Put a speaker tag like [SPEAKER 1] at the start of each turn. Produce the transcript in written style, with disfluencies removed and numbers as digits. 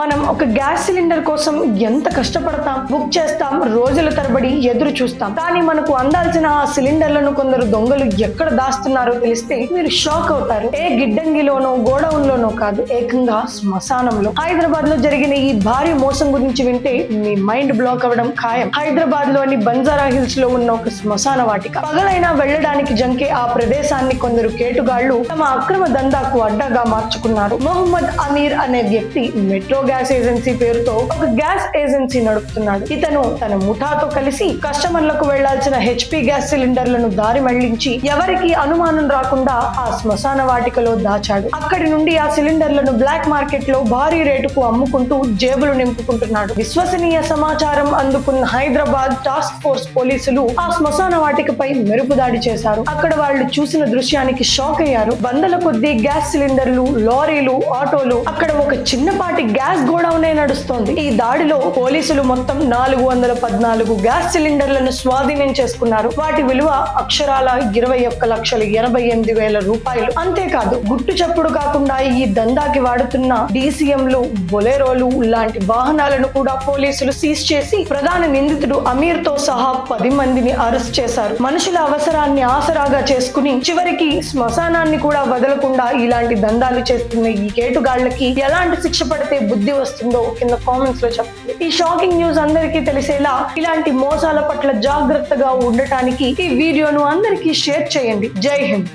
[SPEAKER 1] మనం ఒక gas cylinder కోసం ఎంత కష్టపడతాం, బుక్ చేస్తాం, రోజుల తరబడి ఎదురు చూస్తాం. కానీ మనకు అందాల్సిన ఆ సిలిండర్లను కొందరు దొంగలు ఎక్కడ దాస్తున్నారో తెలిస్తే మీరు షాక్ అవుతారు. ఏ గిడ్డంగిలోనో గోడౌన్ లోనో కాదు, ఏకంగా శ్మశానంలో. హైదరాబాద్ లో జరిగిన ఈ భారీ మోసం గురించి వింటే మీ మైండ్ బ్లాక్ అవ్వడం ఖాయం. హైదరాబాద్ లోని బంజారా హిల్స్ లో ఉన్న ఒక శ్మశాన వాటిక. పగలైనా వెళ్లడానికి జంకే ఆ ప్రదేశాన్ని కొందరు కేటుగాళ్లు తమ అక్రమ దందాకు అడ్డాగా మార్చుకున్నారు. మొహమ్మద్ అమీర్ అనే వ్యక్తి మెట్రో గ్యాస్ ఏజెన్సీ పేరుతో ఒక గ్యాస్ ఏజెన్సీ నడుపుతున్నాడు. ఇతను తన ముఠాతో కలిసి కస్టమర్లకు వెళ్లాల్సిన హెచ్పి గ్యాస్ సిలిండర్లను దారి మళ్లించి ఎవరికి అనుమానం రాకుండా ఆ శ్మశాన వాటికలో దాచాడు. అక్కడి నుండి ఆ సిలిండర్లను బ్లాక్ మార్కెట్ లో భారీ రేటుకు అమ్ముకుంటూ జేబులు నింపుకుంటున్నాడు. విశ్వసనీయ సమాచారం అందుకున్న హైదరాబాద్ టాస్క్ ఫోర్స్ పోలీసులు ఆ శ్మశాన వాటికపై మెరుపు దాడి చేశారు. అక్కడ వాళ్ళు చూసిన దృశ్యానికి షాక్ అయ్యారు. వందల కొద్దీ గ్యాస్ సిలిండర్లు, లారీలు, ఆటోలు, అక్కడ ఒక చిన్నపాటి గ్యాస్ గోడౌనే నడుస్తోంది. ఈ దాడిలో పోలీసులు మొత్తం 414 గ్యాస్ సిలిండర్లను స్వాధీనం చేసుకున్నారు. వాటి విలువ అక్షరాల 21,88,000 రూపాయలు. అంతేకాదు, గుట్టు చప్పుడు కాకుండా ఈ దందాకి వాడుతున్న డీసీఎంలు, బొలెరోలు లాంటి వాహనాలను కూడా పోలీసులు సీజ్ చేసి ప్రధాన నిందితుడు అమీర్ తో సహా 10 మందిని అరెస్ట్ చేశారు. మనుషుల అవసరాన్ని ఆసరాగా చేసుకుని చివరికి శ్మశానాన్ని కూడా వదలకుండా ఇలాంటి దందాలు చేస్తున్న ఈ కేటుగాళ్లకి ఎలాంటి శిక్ష పడితే బుద్ధి వస్తుందో కింద కామెంట్స్ లో చెప్పండి. ఈ షాకింగ్ న్యూస్ అందరికీ తెలిసేలా ఇలాంటి మోసాల పట్ల జాగ్రత్తగా ఉండటానికి ఈ వీడియోను అందరికీ షేర్ చేయండి. జై హింద్.